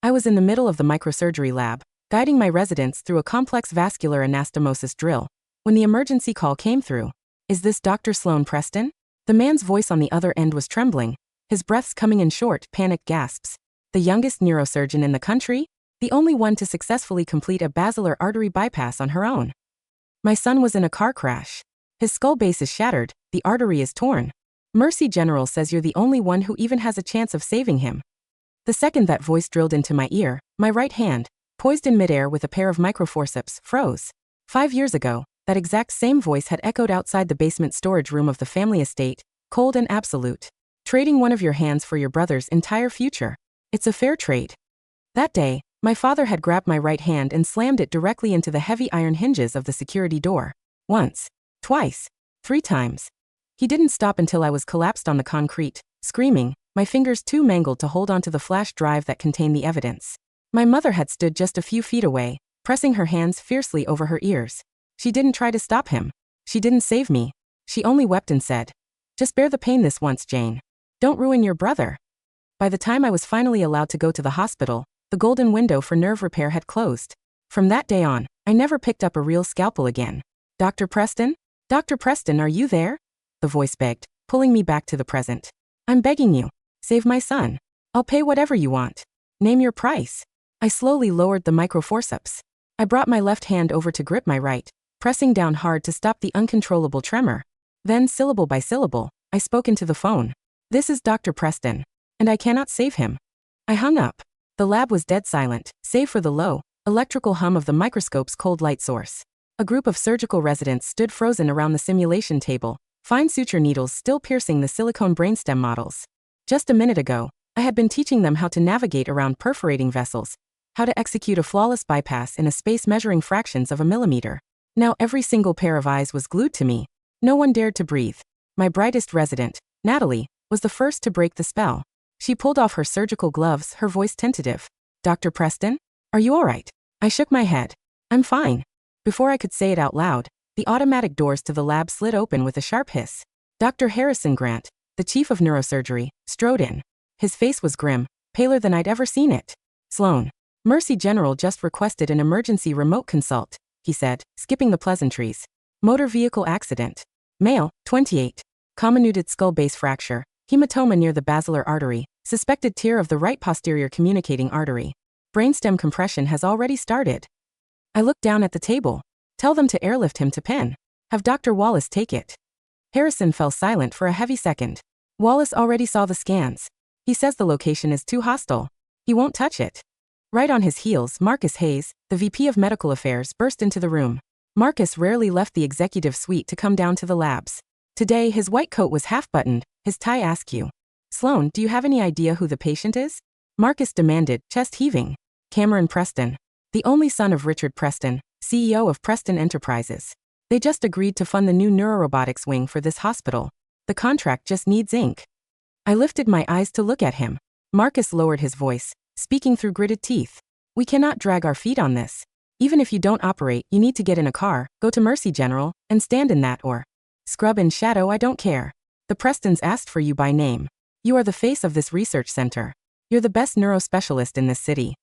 I was in the middle of the microsurgery lab, guiding my residents through a complex vascular anastomosis drill, when the emergency call came through. "Is this Dr. Sloane Preston?" The man's voice on the other end was trembling, his breaths coming in short, panicked gasps. The youngest neurosurgeon in the country? The only one to successfully complete a basilar artery bypass on her own. "My son was in a car crash. His skull base is shattered, the artery is torn. Mercy General says you're the only one who even has a chance of saving him." The second that voice drilled into my ear, my right hand, poised in midair with a pair of microforceps, froze. 5 years ago, that exact same voice had echoed outside the basement storage room of the family estate, cold and absolute. "Trading one of your hands for your brother's entire future. It's a fair trade." That day, my father had grabbed my right hand and slammed it directly into the heavy iron hinges of the security door. Once, twice, 3 times. He didn't stop until I was collapsed on the concrete, screaming, my fingers too mangled to hold onto the flash drive that contained the evidence. My mother had stood just a few feet away, pressing her hands fiercely over her ears. She didn't try to stop him. She didn't save me. She only wept and said, "Just bear the pain this once, Jane. Don't ruin your brother." By the time I was finally allowed to go to the hospital, the golden window for nerve repair had closed. From that day on, I never picked up a real scalpel again. "Dr. Preston? Dr. Preston, are you there?" The voice begged, pulling me back to the present. "I'm begging you. Save my son. I'll pay whatever you want. Name your price." I slowly lowered the microforceps. I brought my left hand over to grip my right, pressing down hard to stop the uncontrollable tremor. Then, syllable by syllable, I spoke into the phone. "This is Dr. Preston, and I cannot save him." I hung up. The lab was dead silent, save for the low, electrical hum of the microscope's cold light source. A group of surgical residents stood frozen around the simulation table, fine suture needles still piercing the silicone brainstem models. Just a minute ago, I had been teaching them how to navigate around perforating vessels, how to execute a flawless bypass in a space measuring fractions of a millimeter. Now every single pair of eyes was glued to me. No one dared to breathe. My brightest resident, Natalie, was the first to break the spell. She pulled off her surgical gloves, her voice tentative. "Dr. Preston? Are you all right?" I shook my head. "I'm fine." Before I could say it out loud, the automatic doors to the lab slid open with a sharp hiss. Dr. Harrison Grant, the chief of neurosurgery, strode in. His face was grim, paler than I'd ever seen it. "Sloane, Mercy General just requested an emergency remote consult," he said, skipping the pleasantries. "Motor vehicle accident. Male, 28. Comminuted skull base fracture, hematoma near the basilar artery, suspected tear of the right posterior communicating artery. Brainstem compression has already started." I looked down at the table. "Tell them to airlift him to Penn. Have Dr. Wallace take it." Harrison fell silent for a heavy second. "Wallace already saw the scans. He says the location is too hostile. He won't touch it." Right on his heels, Marcus Hayes, the VP of Medical Affairs, burst into the room. Marcus rarely left the executive suite to come down to the labs. Today, his white coat was half-buttoned, his tie askew. "Sloane, do you have any idea who the patient is?" Marcus demanded, chest heaving. "Cameron Preston. The only son of Richard Preston, CEO of Preston Enterprises. They just agreed to fund the new neurorobotics wing for this hospital. The contract just needs ink." I lifted my eyes to look at him. Marcus lowered his voice, speaking through gritted teeth. "We cannot drag our feet on this. Even if you don't operate, you need to get in a car, go to Mercy General, and stand in that or scrub in shadow. I don't care. The Prestons asked for you by name. You are the face of this research center. You're the best neurospecialist in this city."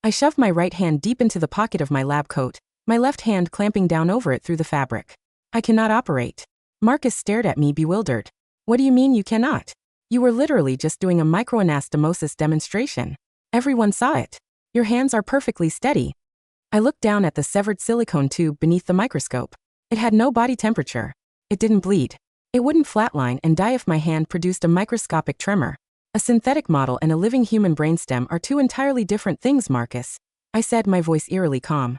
I shoved my right hand deep into the pocket of my lab coat, my left hand clamping down over it through the fabric. "I cannot operate." Marcus stared at me bewildered. "What do you mean you cannot? You were literally just doing a microanastomosis demonstration. Everyone saw it. Your hands are perfectly steady." I looked down at the severed silicone tube beneath the microscope. It had no body temperature. It didn't bleed. It wouldn't flatline and die if my hand produced a microscopic tremor. "A synthetic model and a living human brainstem are two entirely different things, Marcus," I said, my voice eerily calm.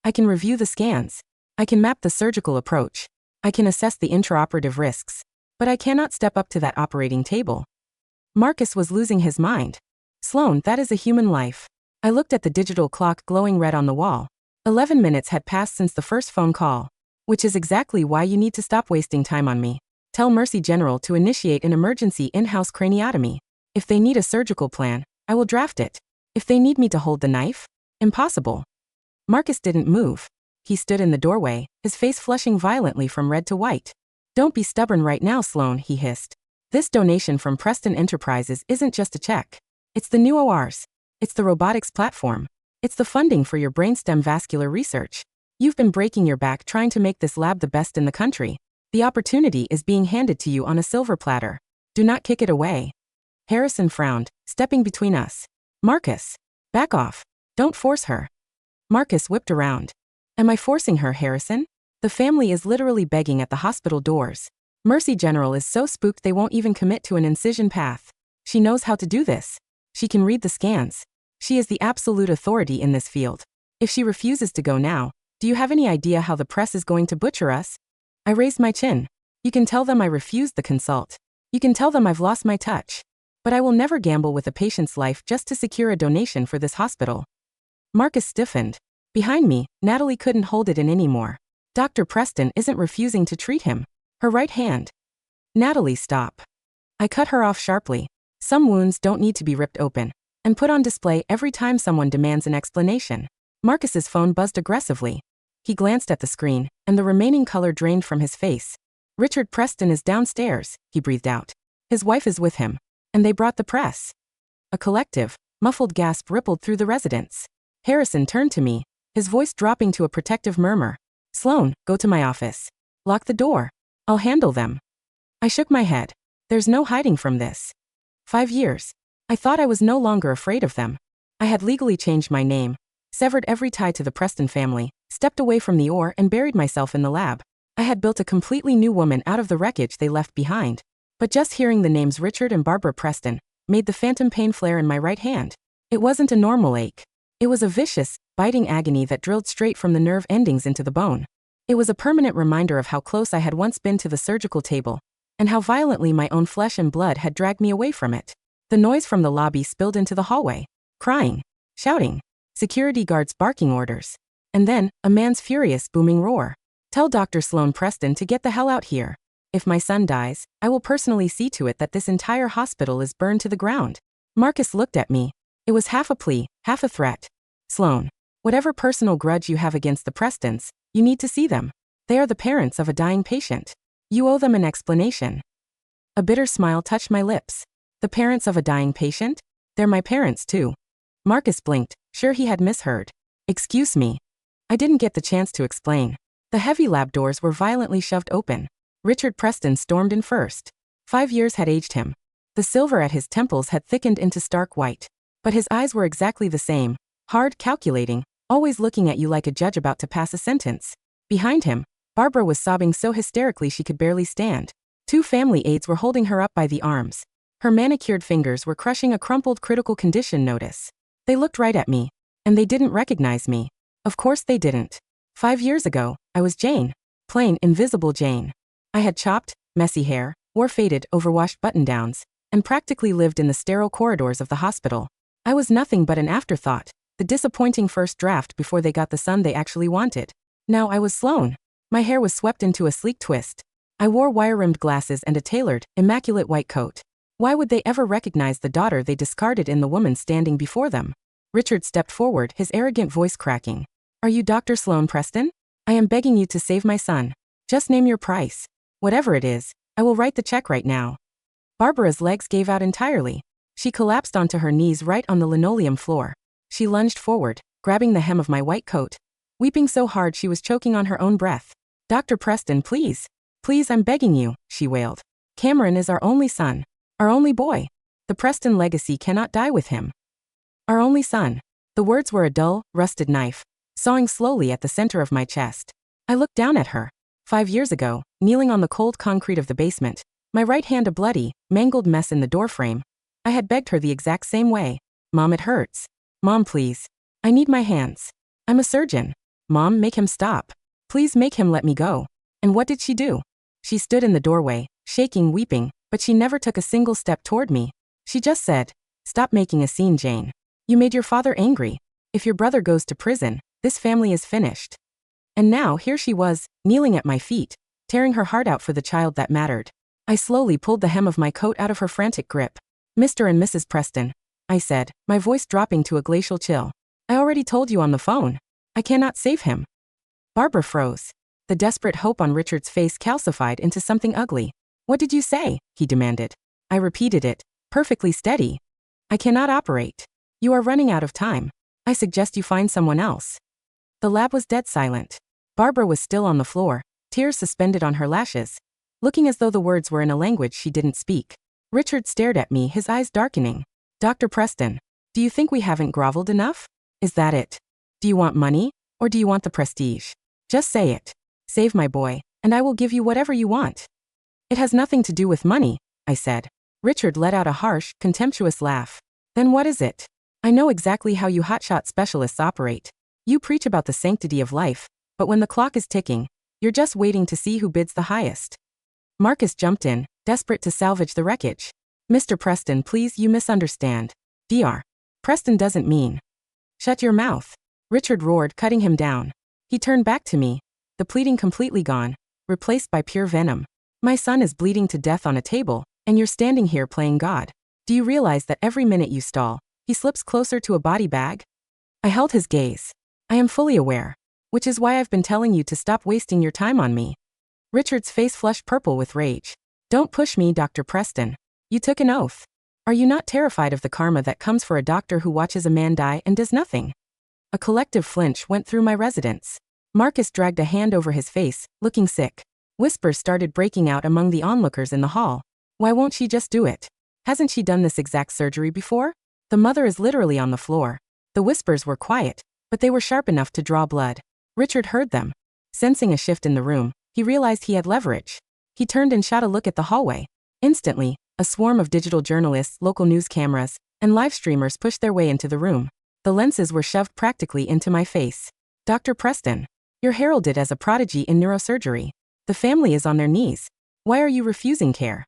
"I can review the scans. I can map the surgical approach. I can assess the intraoperative risks. But I cannot step up to that operating table." Marcus was losing his mind. "Sloane, that is a human life." I looked at the digital clock glowing red on the wall. 11 minutes had passed since the first phone call. "Which is exactly why you need to stop wasting time on me. Tell Mercy General to initiate an emergency in-house craniotomy. If they need a surgical plan, I will draft it. If they need me to hold the knife, impossible." Marcus didn't move. He stood in the doorway, his face flushing violently from red to white. "Don't be stubborn right now, Sloane," he hissed. "This donation from Preston Enterprises isn't just a check. It's the new ORs. It's the robotics platform. It's the funding for your brainstem vascular research. You've been breaking your back trying to make this lab the best in the country. The opportunity is being handed to you on a silver platter. Do not kick it away. Harrison frowned, stepping between us. Marcus, back off. Don't force her. Marcus whipped around. Am I forcing her, Harrison? The family is literally begging at the hospital doors. Mercy General is so spooked they won't even commit to an incision path. She knows how to do this. She can read the scans. She is the absolute authority in this field. If she refuses to go now, do you have any idea how the press is going to butcher us? I raised my chin. You can tell them I refused the consult. You can tell them I've lost my touch. But I will never gamble with a patient's life just to secure a donation for this hospital. Marcus stiffened. Behind me, Natalie couldn't hold it in anymore. Dr. Preston isn't refusing to treat him. Her right hand. Natalie, stop. I cut her off sharply. Some wounds don't need to be ripped open and put on display every time someone demands an explanation. Marcus's phone buzzed aggressively. He glanced at the screen, and the remaining color drained from his face. Richard Preston is downstairs, he breathed out. His wife is with him. And they brought the press. A collective, muffled gasp rippled through the residence. Harrison turned to me, his voice dropping to a protective murmur. Sloane, go to my office. Lock the door. I'll handle them. I shook my head. There's no hiding from this. 5 years. I thought I was no longer afraid of them. I had legally changed my name, severed every tie to the Preston family, stepped away from the OR and buried myself in the lab. I had built a completely new woman out of the wreckage they left behind. But just hearing the names Richard and Barbara Preston made the phantom pain flare in my right hand. It wasn't a normal ache. It was a vicious, biting agony that drilled straight from the nerve endings into the bone. It was a permanent reminder of how close I had once been to the surgical table, and how violently my own flesh and blood had dragged me away from it. The noise from the lobby spilled into the hallway. Crying, shouting, security guards barking orders. And then, a man's furious, booming roar. Tell Dr. Sloane Preston to get the hell out here. If my son dies, I will personally see to it that this entire hospital is burned to the ground. Marcus looked at me. It was half a plea, half a threat. Sloane, whatever personal grudge you have against the Prestons, you need to see them. They are the parents of a dying patient. You owe them an explanation. A bitter smile touched my lips. The parents of a dying patient? They're my parents too. Marcus blinked, sure he had misheard. Excuse me. I didn't get the chance to explain. The heavy lab doors were violently shoved open. Richard Preston stormed in first. 5 years had aged him. The silver at his temples had thickened into stark white. But his eyes were exactly the same, hard, calculating, always looking at you like a judge about to pass a sentence. Behind him, Barbara was sobbing so hysterically she could barely stand. 2 family aides were holding her up by the arms. Her manicured fingers were crushing a crumpled critical condition notice. They looked right at me. And they didn't recognize me. Of course they didn't. 5 years ago, I was Jane. Plain, invisible Jane. I had chopped, messy hair, wore faded, overwashed button-downs, and practically lived in the sterile corridors of the hospital. I was nothing but an afterthought, the disappointing first draft before they got the son they actually wanted. Now I was Sloane. My hair was swept into a sleek twist. I wore wire-rimmed glasses and a tailored, immaculate white coat. Why would they ever recognize the daughter they discarded in the woman standing before them? Richard stepped forward, his arrogant voice cracking. Are you Dr. Sloane Preston? I am begging you to save my son. Just name your price. Whatever it is, I will write the check right now. Barbara's legs gave out entirely. She collapsed onto her knees right on the linoleum floor. She lunged forward, grabbing the hem of my white coat, weeping so hard she was choking on her own breath. Dr. Preston, please. Please, I'm begging you, she wailed. Cameron is our only son. Our only boy. The Preston legacy cannot die with him. Our only son. The words were a dull, rusted knife, sawing slowly at the center of my chest. I looked down at her. 5 years ago, kneeling on the cold concrete of the basement, my right hand a bloody, mangled mess in the doorframe, I had begged her the exact same way. Mom, it hurts. Mom, please. I need my hands. I'm a surgeon. Mom, make him stop. Please make him let me go. And what did she do? She stood in the doorway, shaking, weeping, but she never took a single step toward me. She just said, stop making a scene, Jane. You made your father angry. If your brother goes to prison, this family is finished. And now here she was, kneeling at my feet, tearing her heart out for the child that mattered. I slowly pulled the hem of my coat out of her frantic grip. Mr. and Mrs. Preston, I said, my voice dropping to a glacial chill. I already told you on the phone. I cannot save him. Barbara froze. The desperate hope on Richard's face calcified into something ugly. What did you say? He demanded. I repeated it, perfectly steady. I cannot operate. You are running out of time. I suggest you find someone else. The lab was dead silent. Barbara was still on the floor, tears suspended on her lashes, looking as though the words were in a language she didn't speak. Richard stared at me, his eyes darkening. Dr. Preston, do you think we haven't groveled enough? Is that it? Do you want money, or do you want the prestige? Just say it. Save my boy, and I will give you whatever you want. It has nothing to do with money, I said. Richard let out a harsh, contemptuous laugh. Then what is it? I know exactly how you hotshot specialists operate. You preach about the sanctity of life, but when the clock is ticking, you're just waiting to see who bids the highest. Marcus jumped in, desperate to salvage the wreckage. Mr. Preston, please, you misunderstand. Dr. Preston doesn't mean. Shut your mouth. Richard roared, cutting him down. He turned back to me, the pleading completely gone, replaced by pure venom. My son is bleeding to death on a table, and you're standing here playing God. Do you realize that every minute you stall, he slips closer to a body bag? I held his gaze. I am fully aware. Which is why I've been telling you to stop wasting your time on me. Richard's face flushed purple with rage. Don't push me, Dr. Preston. You took an oath. Are you not terrified of the karma that comes for a doctor who watches a man die and does nothing? A collective flinch went through my residence. Marcus dragged a hand over his face, looking sick. Whispers started breaking out among the onlookers in the hall. Why won't she just do it? Hasn't she done this exact surgery before? The mother is literally on the floor. The whispers were quiet, but they were sharp enough to draw blood. Richard heard them. Sensing a shift in the room, he realized he had leverage. He turned and shot a look at the hallway. Instantly, a swarm of digital journalists, local news cameras, and live streamers pushed their way into the room. The lenses were shoved practically into my face. Dr. Preston, you're heralded as a prodigy in neurosurgery. The family is on their knees. Why are you refusing care?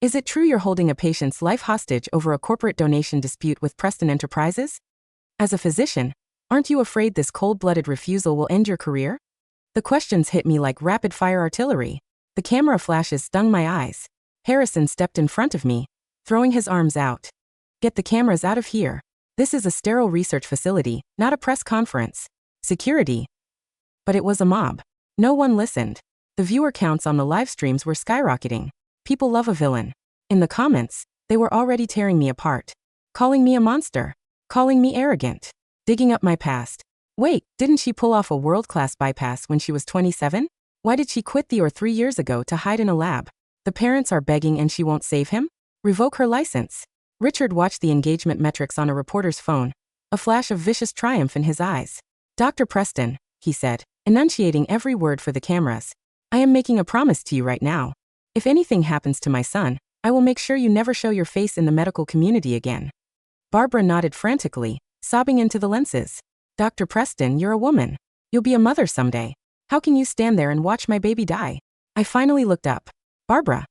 Is it true you're holding a patient's life hostage over a corporate donation dispute with Preston Enterprises? As a physician, aren't you afraid this cold-blooded refusal will end your career? The questions hit me like rapid-fire artillery. The camera flashes stung my eyes. Harrison stepped in front of me, throwing his arms out. Get the cameras out of here. This is a sterile research facility, not a press conference. Security. But it was a mob. No one listened. The viewer counts on the live streams were skyrocketing. People love a villain. In the comments, they were already tearing me apart. Calling me a monster. Calling me arrogant. Digging up my past. Wait, didn't she pull off a world-class bypass when she was 27? Why did she quit the OR 3 years ago to hide in a lab? The parents are begging and she won't save him? Revoke her license. Richard watched the engagement metrics on a reporter's phone, a flash of vicious triumph in his eyes. Dr. Preston, he said, enunciating every word for the cameras. I am making a promise to you right now. If anything happens to my son, I will make sure you never show your face in the medical community again. Barbara nodded frantically, sobbing into the lenses. Dr. Preston, you're a woman. You'll be a mother someday. How can you stand there and watch my baby die? I finally looked up. Barbara.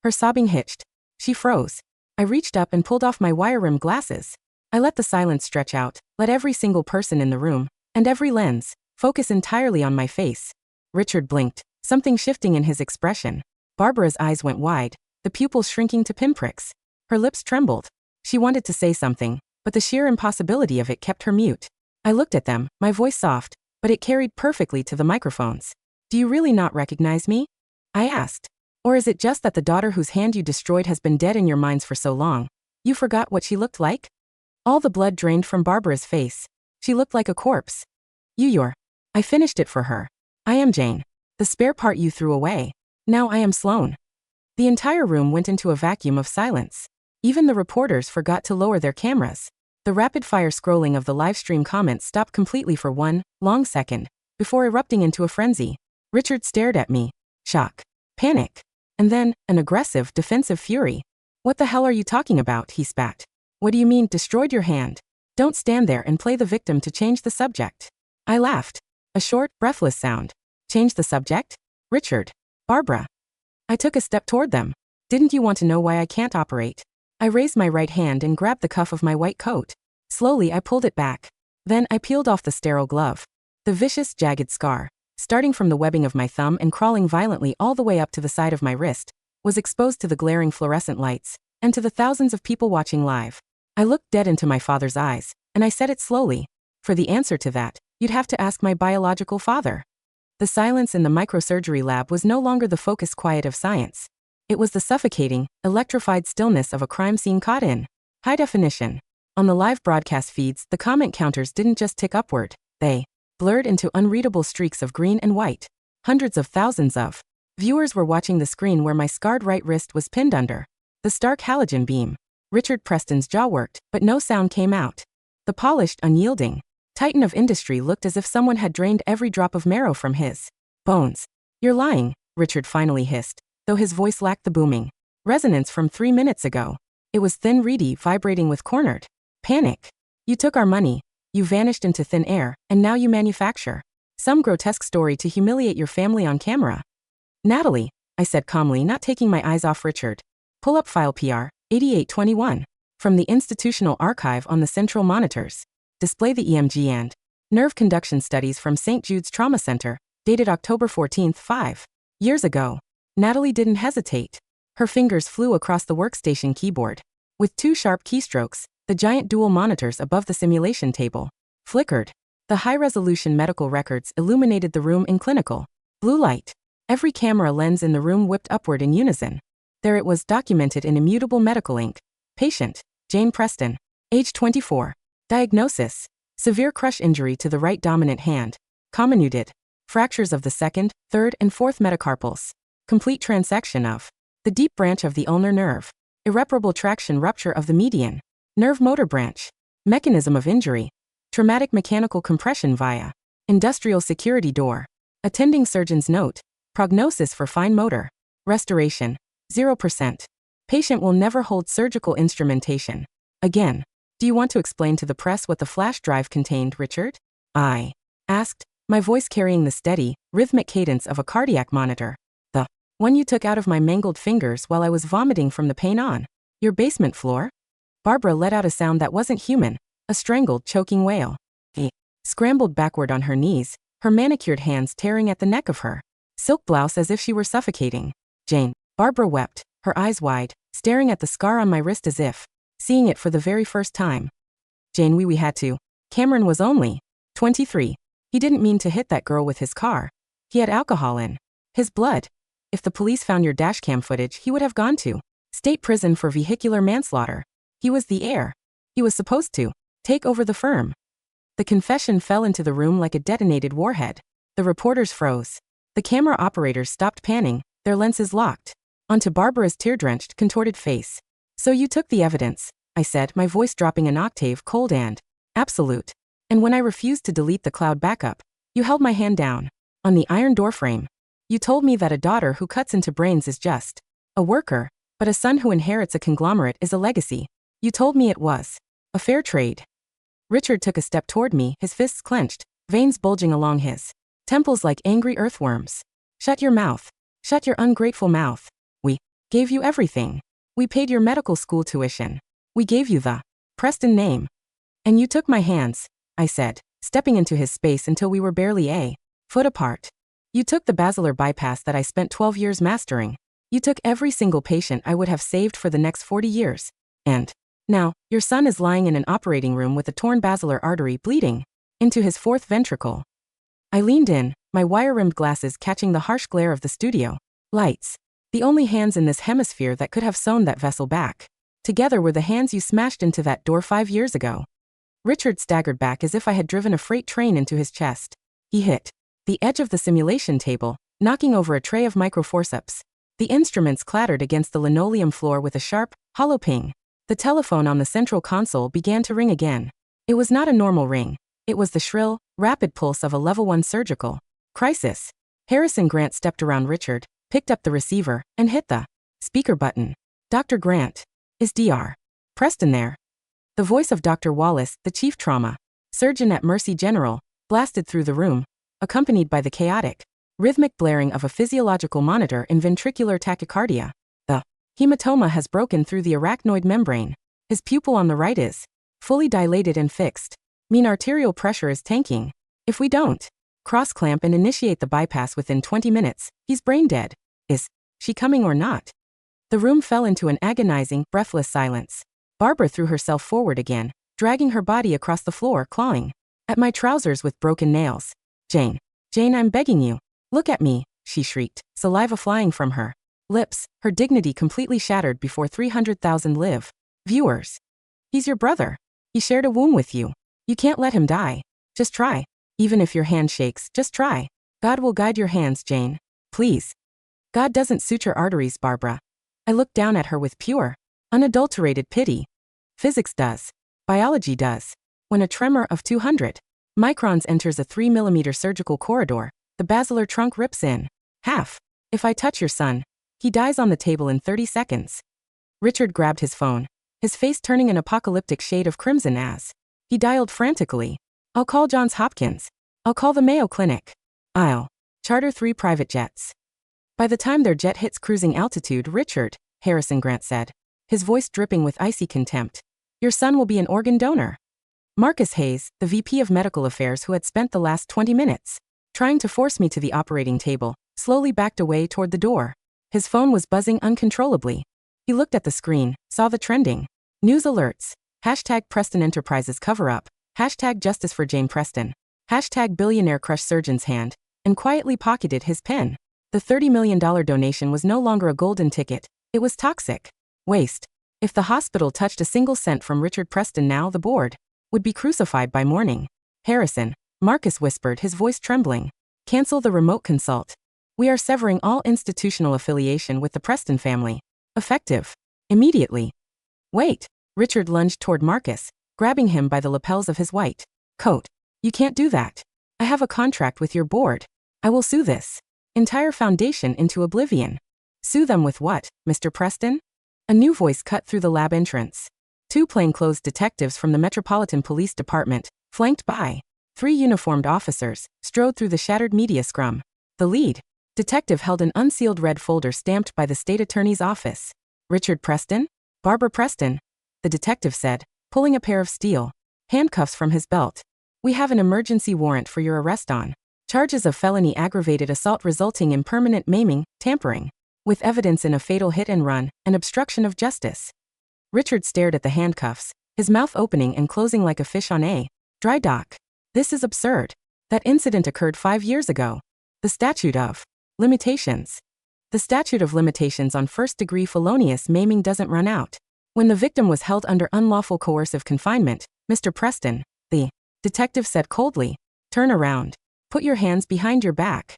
Her sobbing hitched. She froze. I reached up and pulled off my wire-rimmed glasses. I let the silence stretch out, let every single person in the room, and every lens, focus entirely on my face. Richard blinked, something shifting in his expression. Barbara's eyes went wide, the pupils shrinking to pinpricks. Her lips trembled. She wanted to say something, but the sheer impossibility of it kept her mute. I looked at them, my voice soft, but it carried perfectly to the microphones. Do you really not recognize me? I asked. Or is it just that the daughter whose hand you destroyed has been dead in your minds for so long? You forgot what she looked like? All the blood drained from Barbara's face. She looked like a corpse. You're. I finished it for her. I am Jane. The spare part you threw away. Now I am Sloane. The entire room went into a vacuum of silence. Even the reporters forgot to lower their cameras. The rapid-fire scrolling of the livestream comments stopped completely for one long second, before erupting into a frenzy. Richard stared at me. Shock. Panic. And then, an aggressive, defensive fury. What the hell are you talking about? He spat. What do you mean, destroyed your hand? Don't stand there and play the victim to change the subject. I laughed. A short, breathless sound. Change the subject? Richard. Barbara. I took a step toward them. Didn't you want to know why I can't operate? I raised my right hand and grabbed the cuff of my white coat. Slowly, I pulled it back. Then, I peeled off the sterile glove. The vicious, jagged scar, starting from the webbing of my thumb and crawling violently all the way up to the side of my wrist, was exposed to the glaring fluorescent lights, and to the thousands of people watching live. I looked dead into my father's eyes, and I said it slowly. For the answer to that, you'd have to ask my biological father. The silence in the microsurgery lab was no longer the focused quiet of science. It was the suffocating, electrified stillness of a crime scene caught in high definition. On the live broadcast feeds, the comment counters didn't just tick upward, they blurred into unreadable streaks of green and white. Hundreds of thousands of viewers were watching the screen where my scarred right wrist was pinned under the stark halogen beam. Richard Preston's jaw worked, but no sound came out. The polished, unyielding titan of industry looked as if someone had drained every drop of marrow from his bones. "You're lying," Richard finally hissed, though his voice lacked the booming resonance from 3 minutes ago. It was thin, reedy, vibrating with cornered panic. "You took our money, you vanished into thin air, and now you manufacture some grotesque story to humiliate your family on camera." "Natalie," I said calmly, not taking my eyes off Richard. "Pull up file PR 8821 from the institutional archive on the central monitors. Display the EMG and nerve conduction studies from St. Jude's Trauma Center, dated October 14, 5 years ago." Natalie didn't hesitate. Her fingers flew across the workstation keyboard. With 2 sharp keystrokes, the giant dual monitors above the simulation table flickered. The high-resolution medical records illuminated the room in clinical blue light. Every camera lens in the room whipped upward in unison. There it was, documented in immutable medical ink. Patient, Jane Preston, age 24. Diagnosis: severe crush injury to the right dominant hand. Comminuted. Fractures of the 2nd, 3rd, and 4th metacarpals. Complete transection of the deep branch of the ulnar nerve. Irreparable traction rupture of the median nerve motor branch. Mechanism of injury: traumatic mechanical compression via industrial security door. Attending surgeon's note: prognosis for fine motor restoration, 0%. Patient will never hold surgical instrumentation again. "Do you want to explain to the press what the flash drive contained, Richard?" I asked, my voice carrying the steady, rhythmic cadence of a cardiac monitor. "The one you took out of my mangled fingers while I was vomiting from the pain on your basement floor?" Barbara let out a sound that wasn't human, a strangled, choking wail. She scrambled backward on her knees, her manicured hands tearing at the neck of her silk blouse as if she were suffocating. "Jane," Barbara wept, her eyes wide, staring at the scar on my wrist as if seeing it for the very first time. "Jane, we had to. Cameron was only 23. He didn't mean to hit that girl with his car. He had alcohol in his blood. If the police found your dashcam footage, he would have gone to state prison for vehicular manslaughter. He was the heir. He was supposed to take over the firm." The confession fell into the room like a detonated warhead. The reporters froze. The camera operators stopped panning, their lenses locked onto Barbara's tear-drenched, contorted face. "So you took the evidence," I said, my voice dropping an octave, cold and absolute. "And when I refused to delete the cloud backup, you held my hand down on the iron doorframe. You told me that a daughter who cuts into brains is just a worker, but a son who inherits a conglomerate is a legacy. You told me it was a fair trade." Richard took a step toward me, his fists clenched, veins bulging along his temples like angry earthworms. "Shut your mouth. Shut your ungrateful mouth. We gave you everything. We paid your medical school tuition. We gave you the Preston name. And you took my hands," I said, stepping into his space until we were barely a foot apart. "You took the basilar bypass that I spent 12 years mastering. You took every single patient I would have saved for the next 40 years. And now, your son is lying in an operating room with a torn basilar artery bleeding into his 4th ventricle." I leaned in, my wire-rimmed glasses catching the harsh glare of the studio lights. "The only hands in this hemisphere that could have sewn that vessel back together were the hands you smashed into that door 5 years ago." Richard staggered back as if I had driven a freight train into his chest. He hit the edge of the simulation table, knocking over a tray of microforceps. The instruments clattered against the linoleum floor with a sharp, hollow ping. The telephone on the central console began to ring again. It was not a normal ring. It was the shrill, rapid pulse of a level 1 surgical crisis. Harrison Grant stepped around Richard, picked up the receiver, and hit the speaker button. "Dr. Grant, is Dr. Preston there?" The voice of Dr. Wallace, the chief trauma surgeon at Mercy General, blasted through the room, accompanied by the chaotic, rhythmic blaring of a physiological monitor in ventricular tachycardia. "The hematoma has broken through the arachnoid membrane. His pupil on the right is fully dilated and fixed. Mean arterial pressure is tanking. If we don't cross-clamp and initiate the bypass within 20 minutes, he's brain dead. Is she coming or not?" The room fell into an agonizing, breathless silence. Barbara threw herself forward again, dragging her body across the floor, clawing at my trousers with broken nails. Jane, I'm begging you. Look at me," she shrieked, saliva flying from her lips, her dignity completely shattered before 300,000 live viewers. "He's your brother. He shared a womb with you. You can't let him die. Just try. Even if your hand shakes, just try. God will guide your hands, Jane. Please. God doesn't suture arteries, Barbara. I looked down at her with pure, unadulterated pity. Physics does. Biology does. When a tremor of 200 microns enters a 3 mm surgical corridor, the basilar trunk rips in half. If I touch your son, he dies on the table in 30 seconds. Richard grabbed his phone, his face turning an apocalyptic shade of crimson as he dialed frantically. I'll call Johns Hopkins. I'll call the Mayo Clinic. I'll charter 3 private jets. By the time their jet hits cruising altitude, Richard, Harrison Grant said, his voice dripping with icy contempt, your son will be an organ donor. Marcus Hayes, the VP of Medical Affairs who had spent the last 20 minutes trying to force me to the operating table, slowly backed away toward the door. His phone was buzzing uncontrollably. He looked at the screen, saw the trending news alerts, hashtag Preston Enterprises cover-up, hashtag Justice for Jane Preston, hashtag billionaire crush surgeon's hand, and quietly pocketed his pen. The $30 million donation was no longer a golden ticket, it was toxic waste. If the hospital touched a single cent from Richard Preston now, the board would be crucified by morning. Harrison, Marcus whispered, his voice trembling. Cancel the remote consult. We are severing all institutional affiliation with the Preston family. Effective. Immediately. Wait. Richard lunged toward Marcus, grabbing him by the lapels of his white coat. You can't do that. I have a contract with your board. I will sue this entire foundation into oblivion. Sue them with what, Mr. Preston? A new voice cut through the lab entrance. 2 plainclothes detectives from the Metropolitan Police Department, flanked by 3 uniformed officers, strode through the shattered media scrum. The lead detective held an unsealed red folder stamped by the state attorney's office. Richard Preston? Barbara Preston, the detective said, pulling a pair of steel handcuffs from his belt. We have an emergency warrant for your arrest on charges of felony aggravated assault resulting in permanent maiming, tampering with evidence in a fatal hit and run, and obstruction of justice. Richard stared at the handcuffs, his mouth opening and closing like a fish on a dry dock. This is absurd. That incident occurred 5 years ago. The statute of limitations. The statute of limitations on first-degree felonious maiming doesn't run out when the victim was held under unlawful coercive confinement, Mr. Preston, the detective said coldly. Turn around. Put your hands behind your back.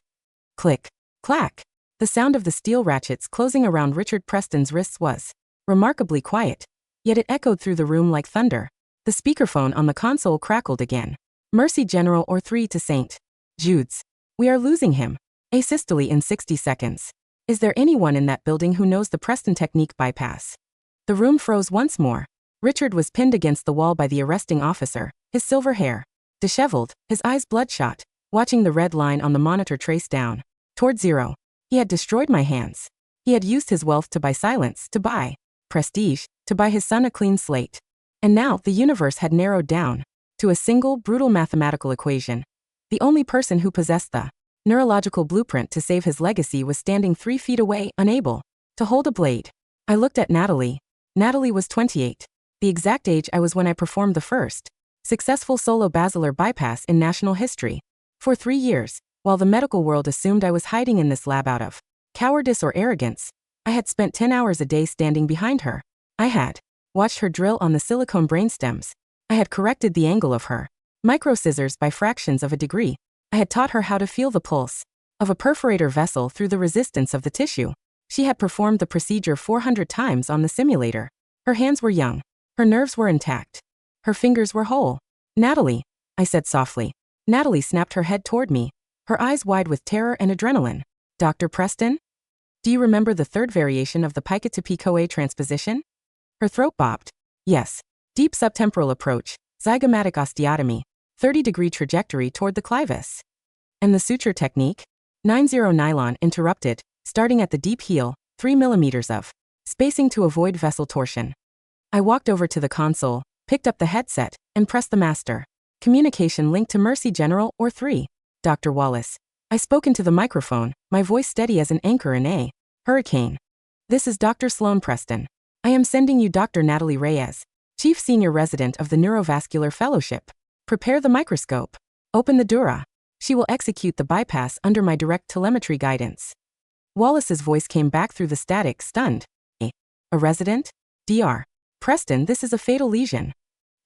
Click. Clack. The sound of the steel ratchets closing around Richard Preston's wrists was remarkably quiet, yet it echoed through the room like thunder. The speakerphone on the console crackled again. Mercy General or 3 to St. Jude's. We are losing him. Asystole in 60 seconds. Is there anyone in that building who knows the Preston technique bypass? The room froze once more. Richard was pinned against the wall by the arresting officer, his silver hair disheveled, his eyes bloodshot, watching the red line on the monitor trace down toward 0. He had destroyed my hands. He had used his wealth to buy silence, to buy prestige, to buy his son a clean slate. And now the universe had narrowed down to a single, brutal mathematical equation. The only person who possessed the neurological blueprint to save his legacy was standing 3 feet away, unable to hold a blade. I looked at Natalie. Natalie was 28, the exact age I was when I performed the first successful solo basilar bypass in national history. For 3 years, while the medical world assumed I was hiding in this lab out of cowardice or arrogance, I had spent 10 hours a day standing behind her. I had watched her drill on the silicone brainstems. I had corrected the angle of her microscissors by fractions of a degree. I had taught her how to feel the pulse of a perforator vessel through the resistance of the tissue. She had performed the procedure 400 times on the simulator. Her hands were young. Her nerves were intact. Her fingers were whole. Natalie, I said softly. Natalie snapped her head toward me, her eyes wide with terror and adrenaline. Dr. Preston? Do you remember the 3rd variation of the Pica-to-Picoa transposition? Her throat bobbed. Yes. Deep subtemporal approach, zygomatic osteotomy, 30-degree trajectory toward the clivus. And the suture technique? 90 nylon interrupted, starting at the deep heel, 3 millimeters of spacing to avoid vessel torsion. I walked over to the console, picked up the headset, and pressed the master communication link to Mercy General or 3. Dr. Wallace. I spoke into the microphone, my voice steady as an anchor in a hurricane. This is Dr. Sloane Preston. I am sending you Dr. Natalie Reyes, Chief Senior Resident of the Neurovascular Fellowship. Prepare the microscope. Open the dura. She will execute the bypass under my direct telemetry guidance. Wallace's voice came back through the static, stunned. A resident? Dr. Preston, this is a fatal lesion.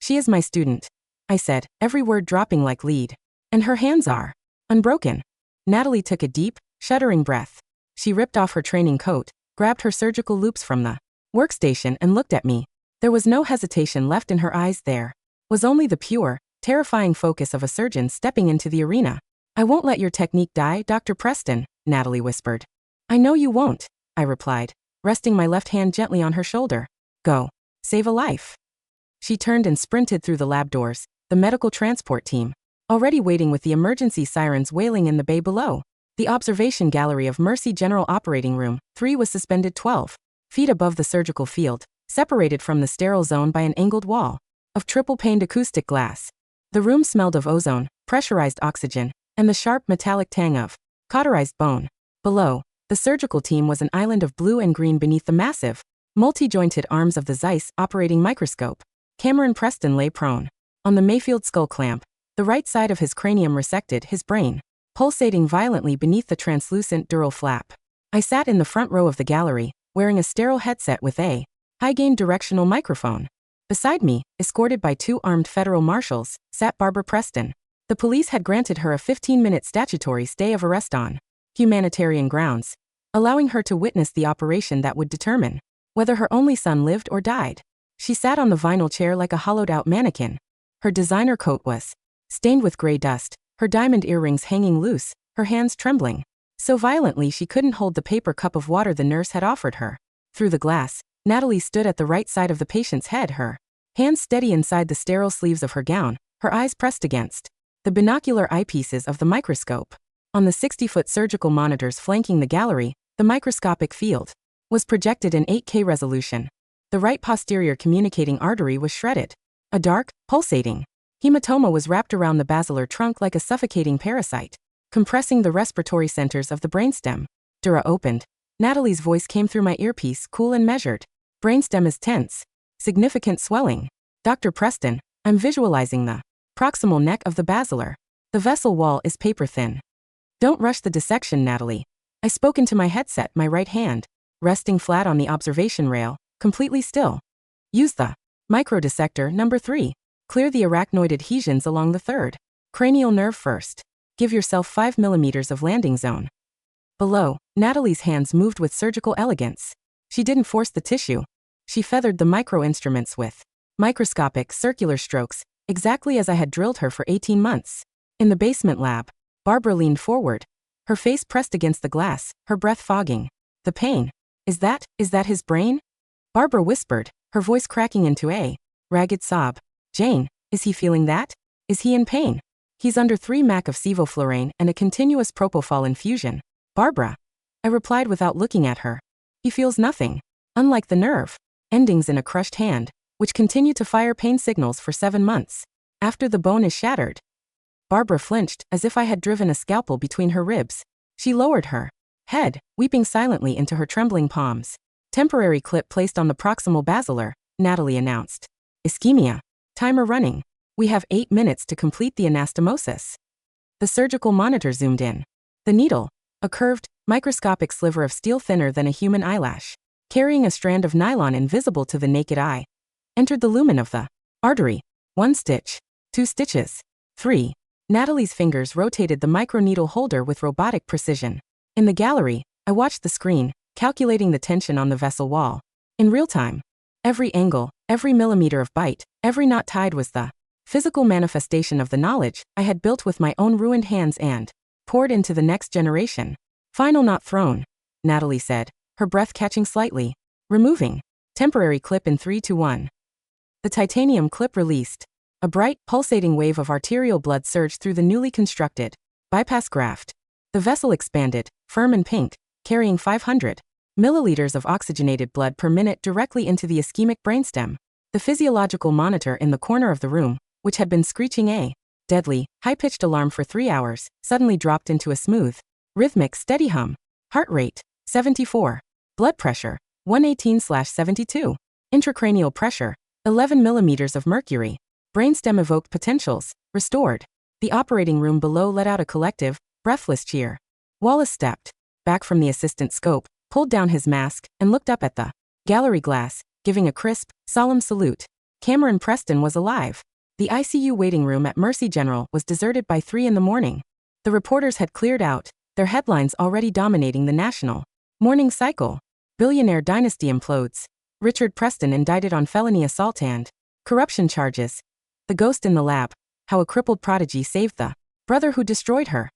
She is my student, I said, every word dropping like lead. And her hands are unbroken. Natalie took a deep, shuddering breath. She ripped off her training coat, grabbed her surgical loops from the workstation and looked at me. There was no hesitation left in her eyes. There was only the pure, terrifying focus of a surgeon stepping into the arena. I won't let your technique die, Dr. Preston, Natalie whispered. I know you won't, I replied, resting my left hand gently on her shoulder. Go. Save a life. She turned and sprinted through the lab doors, the medical transport team already waiting with the emergency sirens wailing in the bay below. The observation gallery of Mercy General Operating Room 3 was suspended 12 feet above the surgical field, separated from the sterile zone by an angled wall of triple-paned acoustic glass. The room smelled of ozone, pressurized oxygen, and the sharp metallic tang of cauterized bone. Below, the surgical team was an island of blue and green beneath the massive, multi-jointed arms of the Zeiss operating microscope. Cameron Preston lay prone on the Mayfield skull clamp, the right side of his cranium resected, his brain pulsating violently beneath the translucent dural flap. I sat in the front row of the gallery, wearing a sterile headset with a high-gain directional microphone. Beside me, escorted by 2 armed federal marshals, sat Barbara Preston. The police had granted her a 15-minute statutory stay of arrest on humanitarian grounds, allowing her to witness the operation that would determine whether her only son lived or died. She sat on the vinyl chair like a hollowed-out mannequin. Her designer coat was stained with gray dust, her diamond earrings hanging loose, her hands trembling so violently she couldn't hold the paper cup of water the nurse had offered her. Through the glass, Natalie stood at the right side of the patient's head, her hands steady inside the sterile sleeves of her gown, her eyes pressed against the binocular eyepieces of the microscope. On the 60-foot surgical monitors flanking the gallery, the microscopic field was projected in 8K resolution. The right posterior communicating artery was shredded. A dark, pulsating hematoma was wrapped around the basilar trunk like a suffocating parasite, compressing the respiratory centers of the brainstem. Dura opened. Natalie's voice came through my earpiece, cool and measured. Brainstem is tense. Significant swelling. Dr. Preston, I'm visualizing the proximal neck of the basilar. The vessel wall is paper thin. Don't rush the dissection, Natalie. I spoke into my headset, my right hand resting flat on the observation rail, completely still. Use the microdissector number 3. Clear the arachnoid adhesions along the 3rd cranial nerve first. Give yourself 5 millimeters of landing zone. Below, Natalie's hands moved with surgical elegance. She didn't force the tissue. She feathered the micro-instruments with microscopic, circular strokes, exactly as I had drilled her for 18 months. In the basement lab, Barbara leaned forward, her face pressed against the glass, her breath fogging. The pain. Is that his brain? Barbara whispered, her voice cracking into a ragged sob. Jane, is he feeling that? Is he in pain? He's under 3 Mac of sevoflurane and a continuous propofol infusion. Barbara. I replied without looking at her. He feels nothing. Unlike the nerve endings in a crushed hand, which continue to fire pain signals for 7 months after the bone is shattered. Barbara flinched, as if I had driven a scalpel between her ribs. She lowered her head, weeping silently into her trembling palms. Temporary clip placed on the proximal basilar, Natalie announced. Ischemia. Timer running. We have 8 minutes to complete the anastomosis. The surgical monitor zoomed in. The needle, a curved, microscopic sliver of steel thinner than a human eyelash, carrying a strand of nylon invisible to the naked eye, entered the lumen of the artery. 1 stitch. 2 stitches. 3. Natalie's fingers rotated the microneedle holder with robotic precision. In the gallery, I watched the screen, calculating the tension on the vessel wall. In real time. Every angle, every millimeter of bite, every knot tied was the physical manifestation of the knowledge I had built with my own ruined hands and poured into the next generation. Final knot thrown, Natalie said, her breath catching slightly. Removing. Temporary clip in 3, 2, 1. The titanium clip released. A bright, pulsating wave of arterial blood surged through the newly constructed bypass graft. The vessel expanded, firm and pink, carrying 500 milliliters of oxygenated blood per minute directly into the ischemic brainstem. The physiological monitor in the corner of the room, which had been screeching a deadly, high-pitched alarm for 3 hours, suddenly dropped into a smooth, rhythmic, steady hum. Heart rate, 74. Blood pressure, 118/72. Intracranial pressure, 11 millimeters of mercury. Brainstem evoked potentials, restored. The operating room below let out a collective, breathless cheer. Wallace stepped back from the assistant scope, pulled down his mask, and looked up at the gallery glass, giving a crisp, solemn salute. Cameron Preston was alive. The ICU waiting room at Mercy General was deserted by 3 in the morning. The reporters had cleared out, their headlines already dominating the national morning cycle. Billionaire dynasty implodes. Richard Preston indicted on felony assault and corruption charges. The ghost in the lab. How a crippled prodigy saved the brother who destroyed her.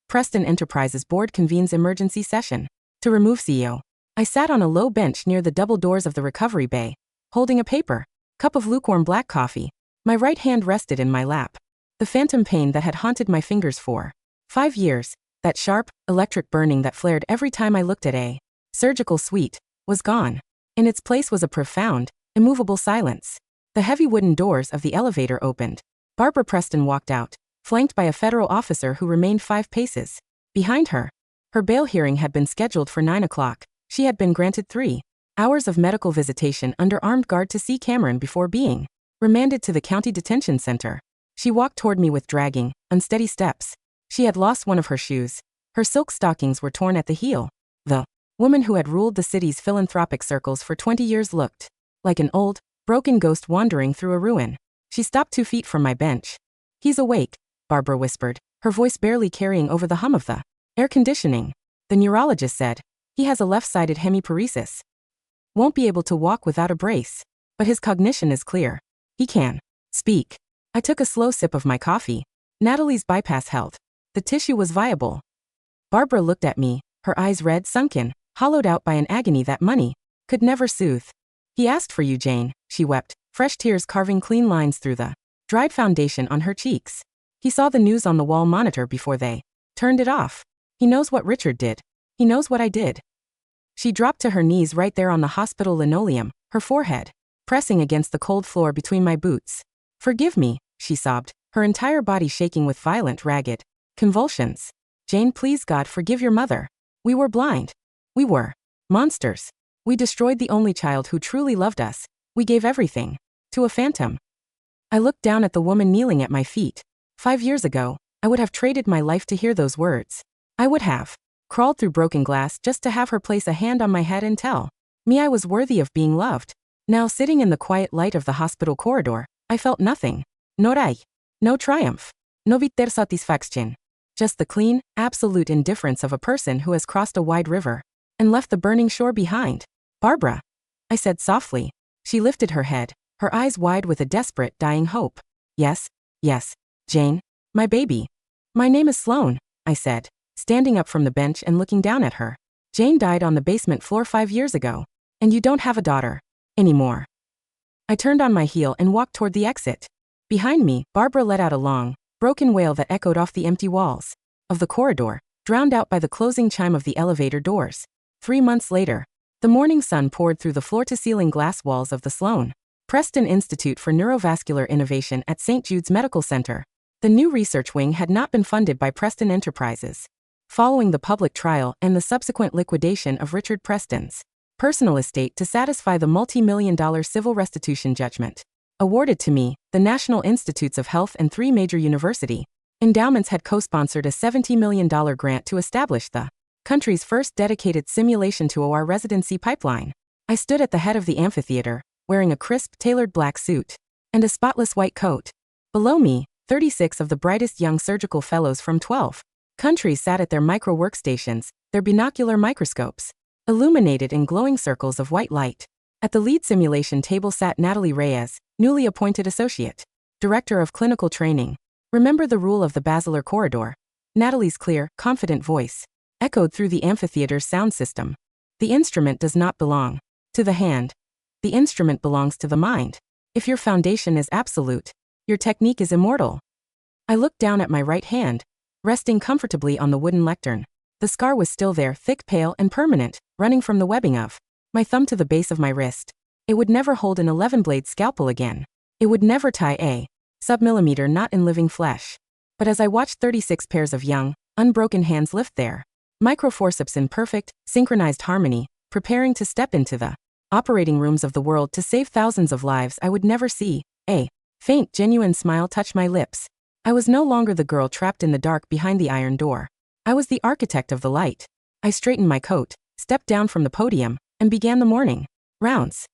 Preston Enterprises board convenes emergency session to remove CEO. I sat on a low bench near the double doors of the recovery bay, holding a paper, cup of lukewarm black coffee. My right hand rested in my lap. The phantom pain that had haunted my fingers for 5 years, that sharp, electric burning that flared every time I looked at a surgical suite, was gone. In its place was a profound, immovable silence. The heavy wooden doors of the elevator opened. Barbara Preston walked out, flanked by a federal officer who remained 5 paces behind her. Her bail hearing had been scheduled for 9 o'clock. She had been granted 3 hours of medical visitation under armed guard to see Cameron before being remanded to the county detention center. She walked toward me with dragging, unsteady steps. She had lost one of her shoes. Her silk stockings were torn at the heel. The woman who had ruled the city's philanthropic circles for 20 years looked like an old, broken ghost wandering through a ruin. She stopped 2 feet from my bench. "He's awake," Barbara whispered, her voice barely carrying over the hum of the air conditioning. "The neurologist said he has a left-sided hemiparesis. Won't be able to walk without a brace. But his cognition is clear. He can speak." I took a slow sip of my coffee. Natalie's bypass held. The tissue was viable. Barbara looked at me, her eyes red, sunken, hollowed out by an agony that money could never soothe. "He asked for you, Jane," she wept, fresh tears carving clean lines through the dried foundation on her cheeks. "He saw the news on the wall monitor before they turned it off. He knows what Richard did. He knows what I did." She dropped to her knees right there on the hospital linoleum, her forehead pressing against the cold floor between my boots. "Forgive me," she sobbed, her entire body shaking with violent, ragged convulsions. "Jane, please God, forgive your mother. We were blind. We were monsters. We destroyed the only child who truly loved us. We gave everything to a phantom." I looked down at the woman kneeling at my feet. 5 years ago, I would have traded my life to hear those words. I would have crawled through broken glass just to have her place a hand on my head and tell me I was worthy of being loved. Now, sitting in the quiet light of the hospital corridor, I felt nothing. No rage, no triumph, no viter satisfaction. Just the clean, absolute indifference of a person who has crossed a wide river and left the burning shore behind. "Barbara," I said softly. She lifted her head, her eyes wide with a desperate, dying hope. Yes, Jane, my baby. My name is Sloane," I said, standing up from the bench and looking down at her. "Jane died on the basement floor 5 years ago. And you don't have a daughter anymore." I turned on my heel and walked toward the exit. Behind me, Barbara let out a long, broken wail that echoed off the empty walls of the corridor, drowned out by the closing chime of the elevator doors. 3 months later, the morning sun poured through the floor-to-ceiling glass walls of the Sloane Preston Institute for Neurovascular Innovation at St. Jude's Medical Center. The new research wing had not been funded by Preston Enterprises. Following the public trial and the subsequent liquidation of Richard Preston's personal estate to satisfy the multi-million-dollar civil restitution judgment awarded to me, the National Institutes of Health and 3 major university endowments had co-sponsored a $70 million grant to establish the country's first dedicated simulation to OR residency pipeline. I stood at the head of the amphitheater, wearing a crisp, tailored black suit and a spotless white coat. Below me, 36 of the brightest young surgical fellows from 12 countries sat at their micro workstations, their binocular microscopes illuminated in glowing circles of white light. At the lead simulation table sat Natalie Reyes, newly appointed Associate Director of Clinical Training. "Remember the rule of the basilar corridor." Natalie's clear, confident voice echoed through the amphitheater's sound system. "The instrument does not belong to the hand. The instrument belongs to the mind. If your foundation is absolute, your technique is immortal." I looked down at my right hand, resting comfortably on the wooden lectern. The scar was still there, thick, pale, and permanent, running from the webbing of my thumb to the base of my wrist. It would never hold an 11-blade scalpel again. It would never tie a sub-millimeter knot in living flesh. But as I watched 36 pairs of young, unbroken hands lift their microforceps in perfect, synchronized harmony, preparing to step into the operating rooms of the world to save thousands of lives I would never see, a faint, genuine smile touched my lips. I was no longer the girl trapped in the dark behind the iron door. I was the architect of the light. I straightened my coat, stepped down from the podium, and began the morning rounds.